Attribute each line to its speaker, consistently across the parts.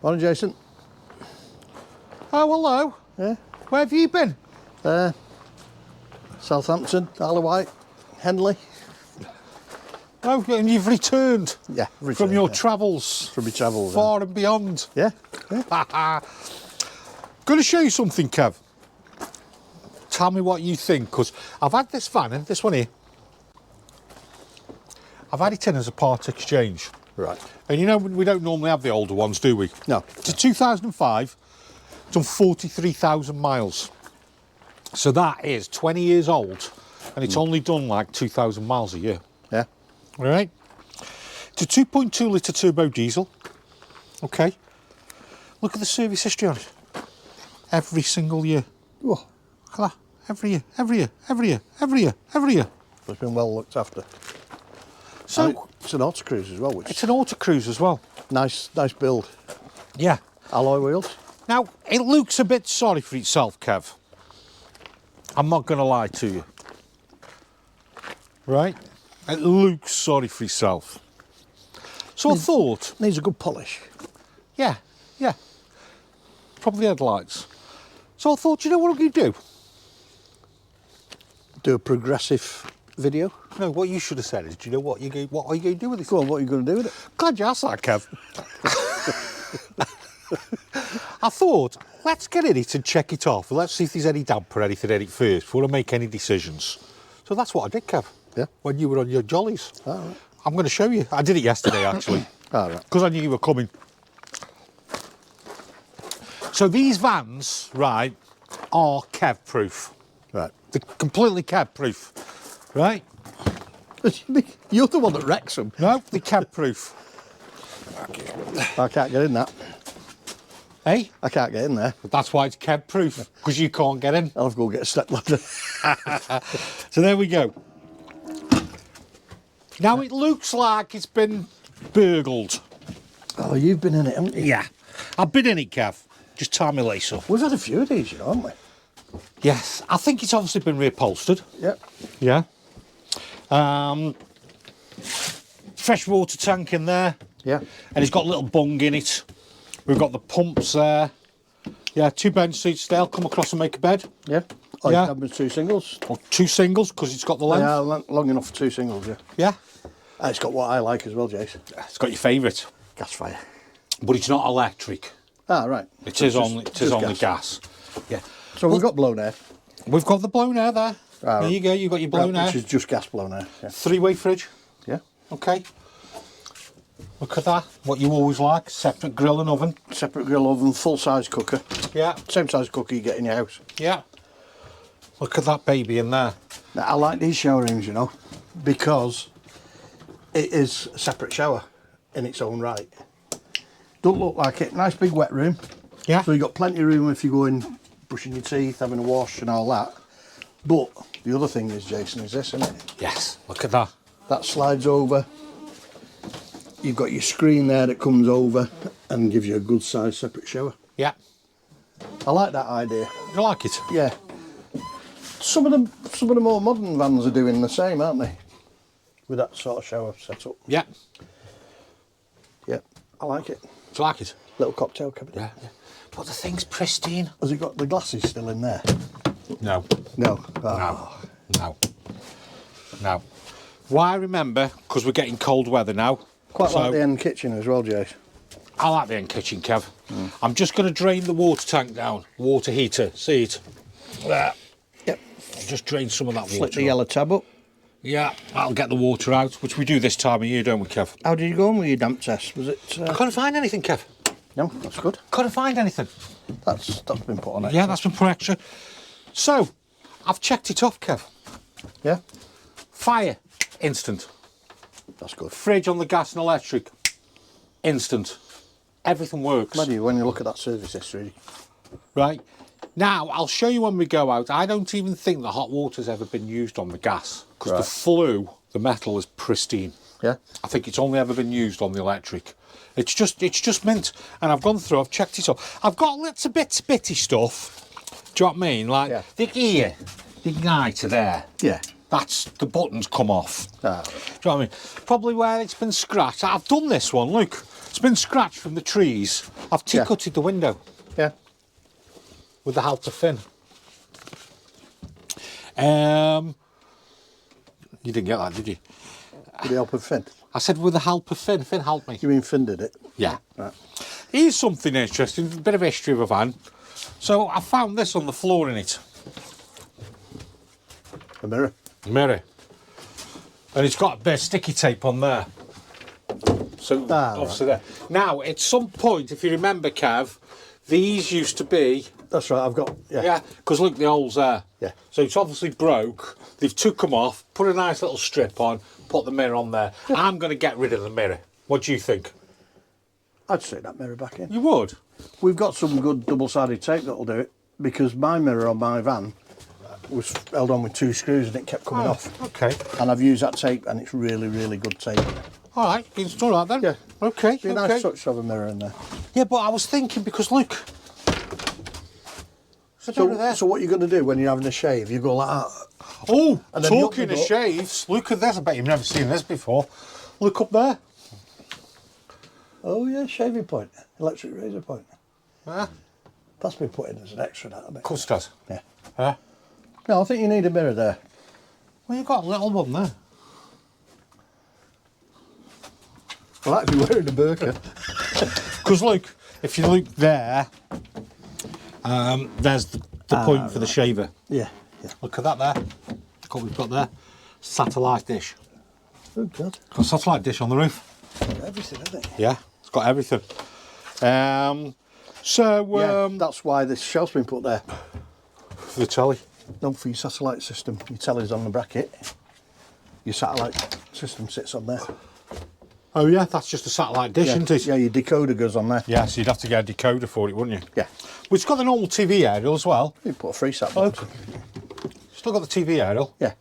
Speaker 1: Morning, Jason.
Speaker 2: Oh, hello.
Speaker 1: Yeah.
Speaker 2: Where have you been?
Speaker 1: Southampton, Isle of Wight, Henley.
Speaker 2: Oh, and you've returned.
Speaker 1: Yeah,
Speaker 2: from your travels.
Speaker 1: From your travels.
Speaker 2: Far and beyond.
Speaker 1: Yeah.
Speaker 2: Going to show you something, Kev. Tell me what you think, because I've had this van, and this one here. I've had it in as a part exchange.
Speaker 1: Right.
Speaker 2: And you know, we don't normally have the older ones, do we?
Speaker 1: No.
Speaker 2: It's a 2005, done 43,000 miles. So that is 20 years old, and it's only done like 2,000 miles a year.
Speaker 1: Yeah.
Speaker 2: All right. It's a 2.2 litre turbo diesel. Okay. Look at the service history on it. Every single year.
Speaker 1: Oh,
Speaker 2: Look at that. Every year, every year, every year, every year, every year.
Speaker 1: it's been well looked after.
Speaker 2: So
Speaker 1: it's an Autocruise as well, which
Speaker 2: it's an Autocruise as well.
Speaker 1: nice build.
Speaker 2: Yeah.
Speaker 1: Alloy wheels.
Speaker 2: Now, it looks a bit sorry for itself, Kev. I'm not going to lie to you. Right? It looks sorry for itself. So I thought...
Speaker 1: Needs a good polish.
Speaker 2: Yeah. Probably headlights. So I thought, you know what I'm going to do?
Speaker 1: Do a progressive video.
Speaker 2: No, what you should have said is, do you know what are you going to do with this?
Speaker 1: Go on, what are you going to do with it?
Speaker 2: Glad you asked that, Kev. I thought, let's get in it and check it off. Let's see if there's any damp or anything in it first before I make any decisions. So that's what I did, Kev.
Speaker 1: Yeah.
Speaker 2: When you were on your jollies.
Speaker 1: All right.
Speaker 2: I'm going to show you. I did it yesterday, actually.
Speaker 1: All right.
Speaker 2: Because I knew you were coming. So these vans, right, are Kev-proof.
Speaker 1: Right.
Speaker 2: They're completely Kev-proof, right?
Speaker 1: You're the one that wrecks them.
Speaker 2: No, they're Kev-proof.
Speaker 1: I can't get in that.
Speaker 2: Hey?
Speaker 1: I can't get in there.
Speaker 2: That's why it's Kev-proof, because you can't get in.
Speaker 1: I'll have to go get a step ladder.
Speaker 2: So there we go. Now it looks like it's been burgled.
Speaker 1: Oh, you've been in it, haven't you?
Speaker 2: Yeah. I've been in it, Kev. Just tie my lace up.
Speaker 1: We've had a few of these, you know, haven't we?
Speaker 2: Yes. I think it's obviously been reupholstered.
Speaker 1: Yep.
Speaker 2: Yeah. Fresh water tank in there.
Speaker 1: Yeah.
Speaker 2: And it's got a little bung in it. We've got the pumps there. Yeah, 2 bench seats. They'll come across and make a bed.
Speaker 1: Yeah. Oh,
Speaker 2: Yeah.
Speaker 1: you have them 2 singles.
Speaker 2: Or 2 singles, because it's got the length.
Speaker 1: Yeah, long enough for 2 singles, yeah.
Speaker 2: Yeah.
Speaker 1: And it's got what I like as well, Jason.
Speaker 2: It's got your favourite.
Speaker 1: Gas fire.
Speaker 2: But it's not electric.
Speaker 1: Ah, right.
Speaker 2: It is only gas. Yeah.
Speaker 1: So we've got blown air.
Speaker 2: We've got the blown air there.
Speaker 1: Ah,
Speaker 2: There you go, you've got your blown air.
Speaker 1: Which is just gas blown air. Yeah.
Speaker 2: 3-way fridge.
Speaker 1: Yeah.
Speaker 2: Okay. Look at that. What you always like. Separate grill and oven.
Speaker 1: Separate grill oven, full size cooker.
Speaker 2: Yeah.
Speaker 1: Same size cooker you get in your house.
Speaker 2: Yeah. Look at that baby in there.
Speaker 1: Now, I like these shower rooms, you know, because it is a separate shower in its own right. Don't look like it. Nice big wet room.
Speaker 2: Yeah.
Speaker 1: So you've got plenty of room if you're going brushing your teeth, having a wash and all that. But the other thing is, Jason, is this, isn't it?
Speaker 2: Yes. Look at that.
Speaker 1: That slides over. You've got your screen there that comes over and gives you a good size separate shower.
Speaker 2: Yeah.
Speaker 1: I like that idea.
Speaker 2: You like it?
Speaker 1: Yeah. Some of the more modern vans are doing the same, aren't they? With that sort of shower setup.
Speaker 2: Yeah.
Speaker 1: Yeah, I like it.
Speaker 2: Do you like it?
Speaker 1: Little cocktail cabinet.
Speaker 2: Yeah. But the thing's pristine.
Speaker 1: Has it got the glasses still in there?
Speaker 2: No.
Speaker 1: No. Oh.
Speaker 2: No. Why remember? Because we're getting cold weather now.
Speaker 1: Quite like the end kitchen as well, Jace.
Speaker 2: I like the end kitchen, Kev. I'm just going to drain the water tank down. Water heater. See it? There.
Speaker 1: Yep.
Speaker 2: Just drain some of that
Speaker 1: Flip
Speaker 2: water.
Speaker 1: the yellow tab up.
Speaker 2: Yeah, that'll get the water out, which we do this time of year, don't we, Kev?
Speaker 1: How did you go on with your damp test? Was it?
Speaker 2: I couldn't find anything, Kev.
Speaker 1: No, that's good.
Speaker 2: Couldn't find anything.
Speaker 1: That's been put on it.
Speaker 2: Yeah, that's been put extra. So, I've checked it off, Kev.
Speaker 1: Yeah.
Speaker 2: Fire, instant.
Speaker 1: That's good.
Speaker 2: Fridge on the gas and electric, instant. Everything works.
Speaker 1: Maybe when you look at that service history.
Speaker 2: Right. Now, I'll show you when we go out. I don't even think the hot water's ever been used on the gas, because the flue, the metal is pristine.
Speaker 1: Yeah.
Speaker 2: I think it's only ever been used on the electric. It's just mint. And I've gone through, I've checked it up. I've got lots of bitty stuff. Do you know what I mean? Like the ear, the guy to there.
Speaker 1: Yeah.
Speaker 2: That's the buttons come off.
Speaker 1: Ah.
Speaker 2: Do you know what I mean? Probably where it's been scratched. I've done this one, look. It's been scratched from the trees. I've T-cutted the window.
Speaker 1: Yeah.
Speaker 2: With the help of Finn. You didn't get that, did you?
Speaker 1: With the help of Finn?
Speaker 2: I said with the help of Finn. Finn helped me.
Speaker 1: You mean Finn did it?
Speaker 2: Yeah.
Speaker 1: Right.
Speaker 2: Here's something interesting, a bit of history of a van. So I found this on the floor in it.
Speaker 1: A mirror.
Speaker 2: Mirror. And it's got a bit of sticky tape on there. So obviously there. Now, at some point, if you remember, Kev, these used to be...
Speaker 1: That's right, I've got...
Speaker 2: Yeah, because look, the hole's there.
Speaker 1: Yeah.
Speaker 2: So it's obviously broke. They've took them off, put a nice little strip on, put the mirror on there. Yeah. I'm going to get rid of the mirror. What do you think?
Speaker 1: I'd stick that mirror back in.
Speaker 2: You would?
Speaker 1: We've got some good double-sided tape that'll do it, because my mirror on my van was held on with 2 screws and it kept coming off.
Speaker 2: Okay.
Speaker 1: And I've used that tape and it's really, really good tape.
Speaker 2: All right, you can install that then.
Speaker 1: Yeah.
Speaker 2: Okay.
Speaker 1: Be a nice touch to have a mirror in there.
Speaker 2: Yeah, but I was thinking, because look.
Speaker 1: So what you're going to do when you're having a shave, you go like that.
Speaker 2: Oh, talking of shaves, look at this. I bet you've never seen this before. Look up there.
Speaker 1: Oh yeah, shaving point, electric razor point.
Speaker 2: Yeah.
Speaker 1: That's been put in as an extra, that, hasn't it?
Speaker 2: Of course it does.
Speaker 1: Yeah.
Speaker 2: Yeah.
Speaker 1: No, I think you need a mirror there.
Speaker 2: Well, you've got a little one there.
Speaker 1: Well, that'd be wearing a burqa.
Speaker 2: Because look, if you look there, there's the point for the shaver.
Speaker 1: Yeah, yeah.
Speaker 2: Look at that there. Look what we've got there. Satellite dish.
Speaker 1: Oh God.
Speaker 2: Got a satellite dish on the roof.
Speaker 1: Got everything, hasn't it?
Speaker 2: Yeah, it's got everything.
Speaker 1: That's why this shelf's been put there.
Speaker 2: For the telly.
Speaker 1: No, for your satellite system. Your telly's on the bracket. Your satellite system sits on there.
Speaker 2: Oh yeah, that's just a satellite dish, isn't it?
Speaker 1: Yeah, your decoder goes on there.
Speaker 2: Yeah, so you'd have to get a decoder for it, wouldn't you?
Speaker 1: Yeah.
Speaker 2: Well, it's got the normal TV aerial as well.
Speaker 1: You put a free sat box.
Speaker 2: Still got the TV aerial.
Speaker 1: Yeah.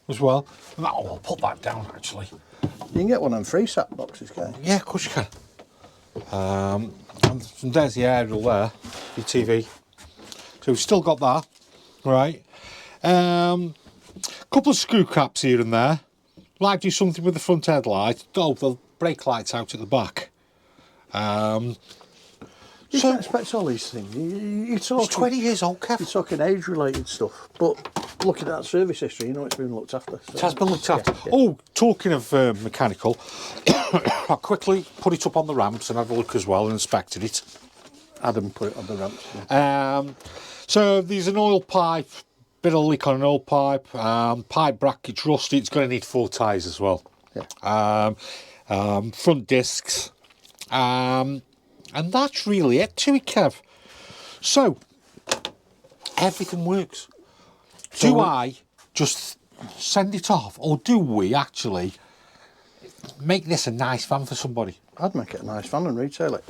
Speaker 2: As well. Oh, I'll put that down actually.
Speaker 1: You can get one of them free sat boxes, can't you?
Speaker 2: Yeah, of course you can. And there's the aerial there, your TV. So we've still got that, right? Couple of screw caps here and there. Like do something with the front headlight. Oh, the brake lights out at the back.
Speaker 1: You can't expect all these things. You're talking,
Speaker 2: it's 20 years old, Kev.
Speaker 1: You're talking age-related stuff, but looking at that service history, you know it's been looked after. So.
Speaker 2: It has been looked after.
Speaker 1: Yeah.
Speaker 2: Oh, talking of mechanical, I quickly put it up on the ramps and had a look as well and inspected it.
Speaker 1: Adam put it on the ramps. Yeah.
Speaker 2: So there's an oil pipe, bit of leak on an oil pipe, pipe bracket's rusty, it's going to need 4 tyres as well.
Speaker 1: Yeah.
Speaker 2: Front discs, and that's really it to it, Kev. So, everything works.
Speaker 1: So
Speaker 2: do I just send it off, or do we actually make this a nice van for somebody?
Speaker 1: I'd make it a nice van and retail it.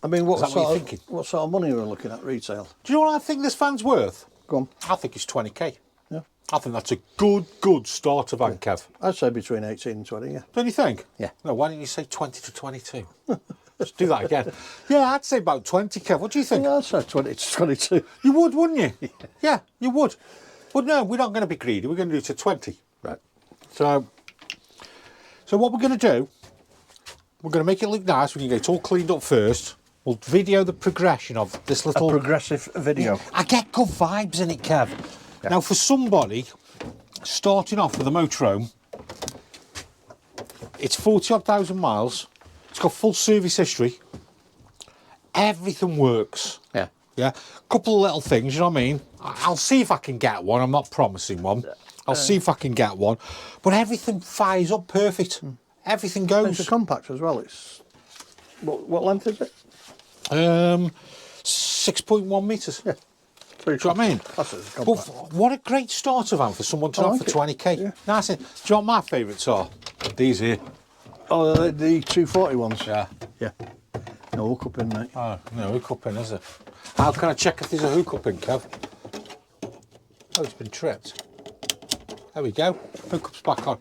Speaker 1: I mean, what sort of money are we looking at retail?
Speaker 2: Do you know what I think this van's worth?
Speaker 1: Go on.
Speaker 2: I think it's 20k.
Speaker 1: Yeah.
Speaker 2: I think that's a good starter van, Kev.
Speaker 1: I'd say between 18 and 20, yeah.
Speaker 2: Don't you think?
Speaker 1: Yeah.
Speaker 2: No, why don't you say 20 to 22? Let's do that again. Yeah, I'd say about 20, Kev. What do you think?
Speaker 1: Yeah, I'd say 20 to 22.
Speaker 2: You would, wouldn't you? Yeah, you would. But no, we're not going to be greedy. We're going to do it to 20.
Speaker 1: Right.
Speaker 2: So what we're going to do, we're going to make it look nice. We're going to get it all cleaned up first. We'll video the progression of this little...
Speaker 1: A progressive video.
Speaker 2: Yeah, I get good vibes in it, Kev. Yeah. Now, for somebody starting off with a motorhome, it's 40-odd thousand miles. It's got full service history. Everything works.
Speaker 1: Yeah.
Speaker 2: Yeah. Couple of little things, you know what I mean? I'll see if I can get one. I'm not promising one. I'll see if I can get one. But everything fires up perfect. Everything goes.
Speaker 1: It's a compact as well. It's what length is it?
Speaker 2: 6.1 metres.
Speaker 1: Yeah.
Speaker 2: Do you know what I mean?
Speaker 1: That's a compact.
Speaker 2: But what a great starter van for someone to have for 20k.
Speaker 1: Yeah.
Speaker 2: Nice. Do you know what my favourites are? These here.
Speaker 1: Oh, the 240 ones?
Speaker 2: Yeah.
Speaker 1: Yeah. No hook up in, mate.
Speaker 2: Oh, no hook up in, is it? How can I check if there's a hook up in, Kev? Oh, it's been tripped. There we go. Hook up's back on.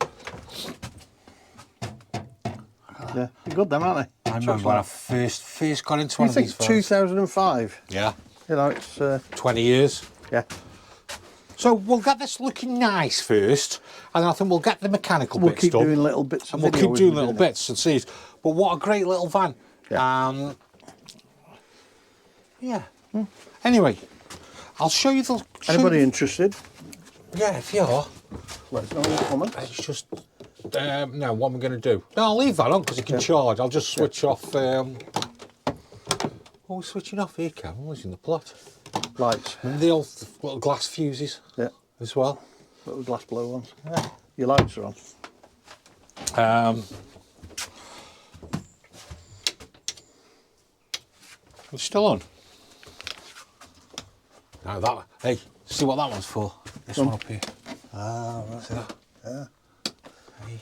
Speaker 1: Yeah, they're good them, aren't they?
Speaker 2: I remember when I first got into one of these vans.
Speaker 1: 2005?
Speaker 2: Yeah.
Speaker 1: You know, it's...
Speaker 2: 20 years.
Speaker 1: Yeah.
Speaker 2: So we'll get this looking nice first, and I think we'll get the mechanical bits done.
Speaker 1: We'll keep doing little bits.
Speaker 2: And we'll keep doing little bits and see it. But what a great little van.
Speaker 1: Yeah.
Speaker 2: Yeah. Anyway, I'll show you the...
Speaker 1: Anybody interested?
Speaker 2: Yeah, if you are.
Speaker 1: Let us know in the comments.
Speaker 2: It's just... no, what am I going to do? No, I'll leave that on because it can charge. I'll just switch off... what are we switching off here, Cam? I'm losing the plot.
Speaker 1: Lights.
Speaker 2: And the old little glass fuses as well.
Speaker 1: Little glass blow ones. Yeah. Your lights are on.
Speaker 2: It's still on. Now that, hey, see what that one's for? This one up here.
Speaker 1: Ah, right.
Speaker 2: See that?
Speaker 1: Yeah.
Speaker 2: Hey.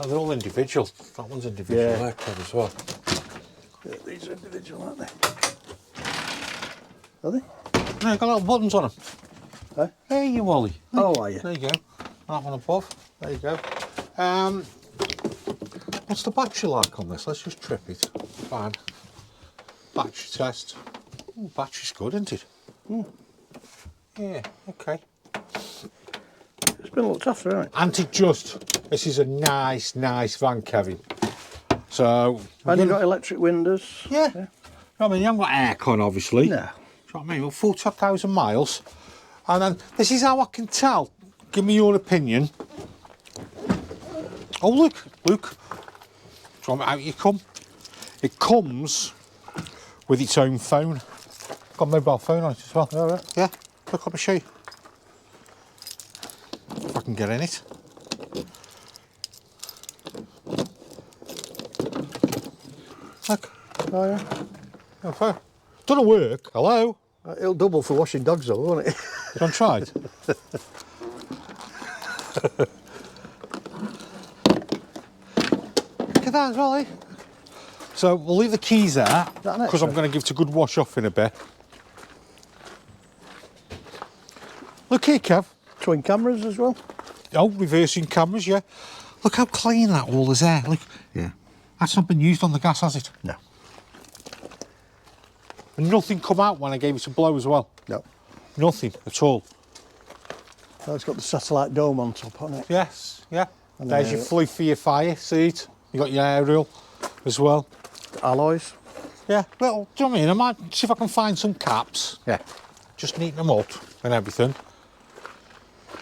Speaker 2: Oh, they're all individual. That one's individual there, Kev, as well.
Speaker 1: Yeah, these are individual, aren't they? Are they?
Speaker 2: No, got little buttons on them.
Speaker 1: Huh?
Speaker 2: Hey, you Wally.
Speaker 1: Oh, are you?
Speaker 2: There you go. That one above. There you go. What's the battery like on this? Let's just trip it. Fine. Battery test. Ooh, battery's good, isn't it? Yeah, okay.
Speaker 1: It's been looked after, hasn't it?
Speaker 2: Ain't it just? This is a nice van, Kevin. So...
Speaker 1: And you've got electric windows.
Speaker 2: Yeah. I mean, you haven't got aircon, obviously.
Speaker 1: No.
Speaker 2: Do you know what I mean? Well, 40,000 miles. And then, this is how I can tell. Give me your opinion. Oh, look. Do you want me out you come? It comes with its own phone. Got a mobile phone on it as well.
Speaker 1: All right.
Speaker 2: Yeah. Look, let me show you. If I can get in it. Look.
Speaker 1: Oh, yeah.
Speaker 2: No phone. Doesn't work. Hello?
Speaker 1: It'll double for washing dogs, though, won't it?
Speaker 2: You want to try it? Look at that as well, eh? So we'll leave the keys there because I'm going to give it a good wash off in a bit. Look here, Kev.
Speaker 1: Twin cameras as well.
Speaker 2: Oh, reversing cameras, yeah. Look how clean that wall is there. Look.
Speaker 1: Yeah.
Speaker 2: That's not been used on the gas, has it?
Speaker 1: No.
Speaker 2: And nothing come out when I gave it a blow as well.
Speaker 1: No.
Speaker 2: Nothing at all.
Speaker 1: Oh, it's got the satellite dome on top, hasn't it?
Speaker 2: Yes, yeah.
Speaker 1: And
Speaker 2: there's your flue for your fire seat. You got your aerial as well.
Speaker 1: The alloys.
Speaker 2: Yeah, well, do you know what I mean? I might see if I can find some caps.
Speaker 1: Yeah.
Speaker 2: Just neaten them up and everything.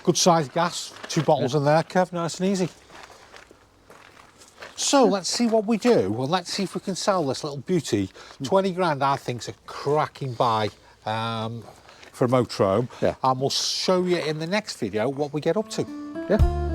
Speaker 2: Good sized gas, 2 bottles in there, Kev, nice and easy. So let's see what we do. Well, let's see if we can sell this little beauty. 20 grand, I think's a cracking buy for a motorhome.
Speaker 1: Yeah.
Speaker 2: And we'll show you in the next video what we get up to.
Speaker 1: Yeah.